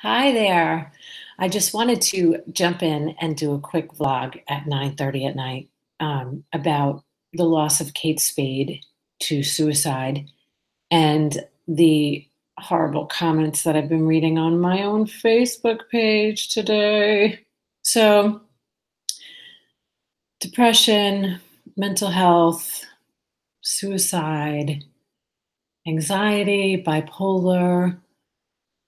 Hi there. I just wanted to jump in and do a quick vlog at 9:30 at night about the loss of Kate Spade to suicide and the horrible comments that I've been reading on my own Facebook page today. So, depression, mental health, suicide, anxiety, bipolar.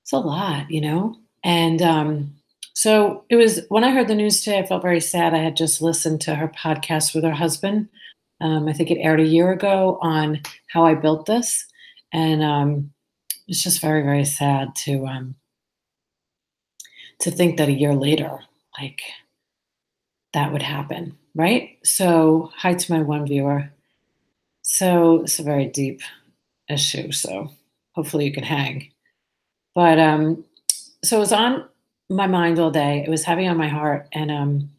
It's a lot, you know? And so it was when I heard the news today, I felt very sad. I had just listened to her podcast with her husband. I think it aired a year ago on how I built this. And it's just very, very sad to think that a year later, like that would happen, right? So hi to my one viewer. So it's a very deep issue. So hopefully you can hang. But so it was on my mind all day. It was heavy on my heart, and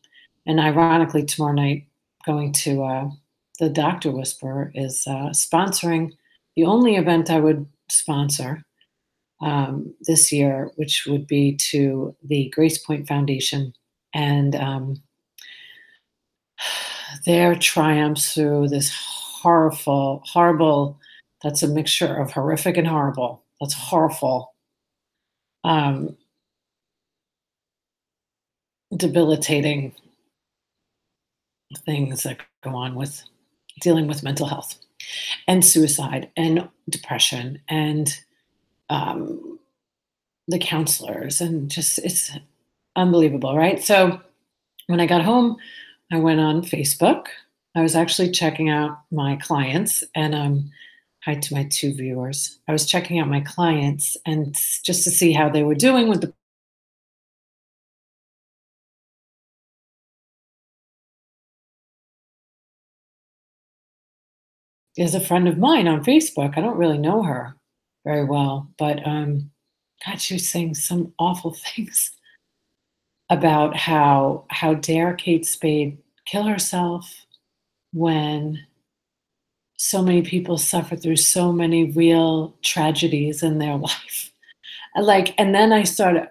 ironically, tomorrow night, going to the Doctor Whisperer is sponsoring the only event I would sponsor this year, which would be to the Grace Point Foundation and their triumphs through this horrible. That's a mixture of horrific and horrible. That's horrible. Um, Debilitating things that go on with dealing with mental health and suicide and depression and um, the counselors and just it's unbelievable, right? So when I got home, I went on Facebook. I was actually checking out my clients and hi to my two viewers. I was checking out my clients and just to see how they were doing with the is a friend of mine on Facebook. I don't really know her very well, but God, she was saying some awful things about how dare Kate Spade kill herself when so many people suffer through so many real tragedies in their life. Like, and then I started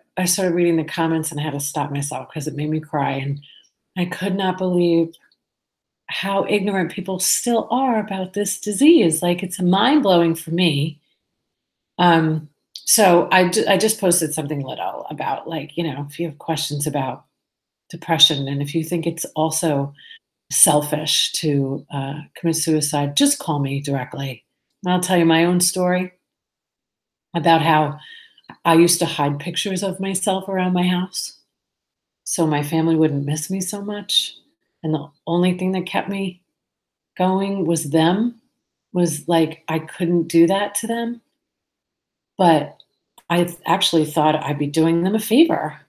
reading the comments and I had to stop myself because it made me cry. And I could not believe how ignorant people still are about this disease. Like, it's mind blowing for me. Um, so I just posted something little about, like, if you have questions about depression and if you think it's also selfish to commit suicide, just call me directly. And I'll tell you my own story about how I used to hide pictures of myself around my house so my family wouldn't miss me so much. And the only thing that kept me going was them, was like I couldn't do that to them. But I actually thought I'd be doing them a favor.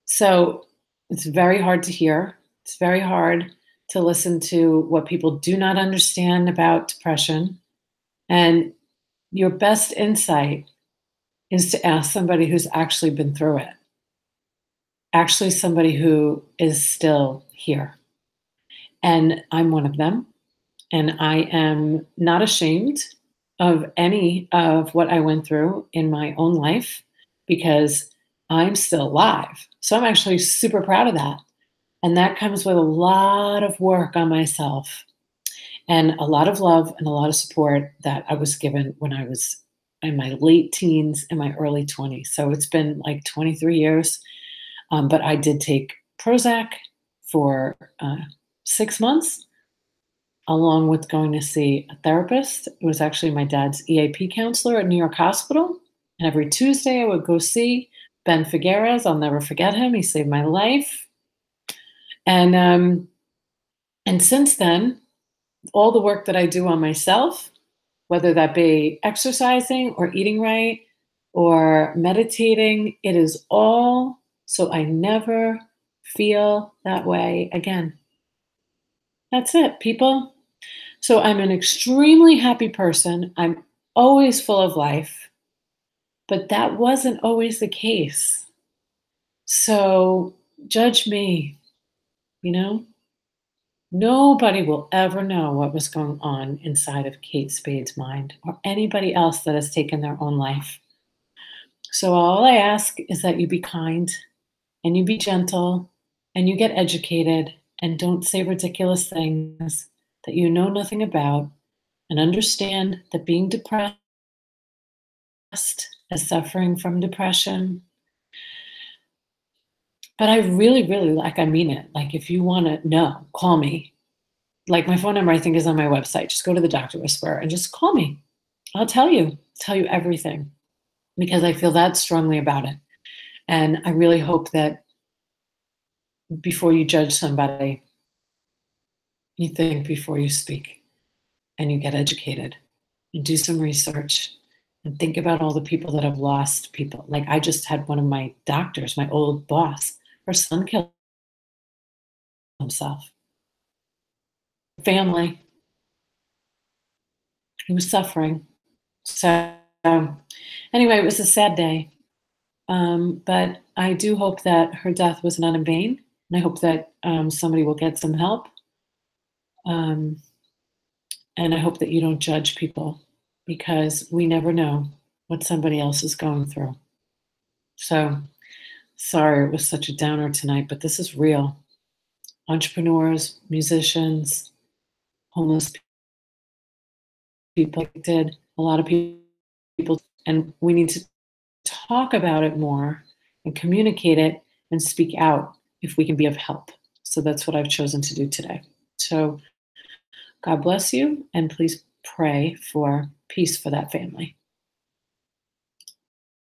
So it's very hard to hear. It's very hard to listen to what people do not understand about depression. And your best insight is to ask somebody who's actually been through it, actually, somebody who is still here. And I'm one of them. And I am not ashamed of any of what I went through in my own life because I'm still alive. So I'm actually super proud of that. And that comes with a lot of work on myself and a lot of love and a lot of support that I was given when I was in my late teens and my early 20s. So it's been like 23 years. But I did take Prozac for 6 months, along with going to see a therapist. It was actually my dad's EAP counselor at New York Hospital. And every Tuesday, I would go see Ben Figueres. I'll never forget him. He saved my life. And since then, all the work that I do on myself, whether that be exercising or eating right or meditating, it is all so I never feel that way again. That's it, people. So I'm an extremely happy person. I'm always full of life, but that wasn't always the case. So judge me, you know? Nobody will ever know what was going on inside of Kate Spade's mind or anybody else that has taken their own life. So all I ask is that you be kind and you be gentle and you get educated and don't say ridiculous things that you know nothing about, and understand that being depressed is suffering from depression. But I really, really like, I mean it. Like, if you want to know, call me. Like, my phone number, I think, is on my website. Just go to the Doctor Whisperer and just call me. I'll tell you everything because I feel that strongly about it. And I really hope that before you judge somebody, you think before you speak and you get educated and do some research and think about all the people that have lost people. Like, I just had one of my doctors, my old boss, her son killed himself. Family, he was suffering. So, anyway, it was a sad day. But I do hope that her death was not in vain. And I hope that somebody will get some help. Um, and I hope that you don't judge people because we never know what somebody else is going through. So, sorry it was such a downer tonight, but this is real. Entrepreneurs, musicians, homeless people, did a lot of people, and we need to talk about it more and communicate it and speak out if we can be of help. So that's what I've chosen to do today. So God bless you, and please pray for peace for that family.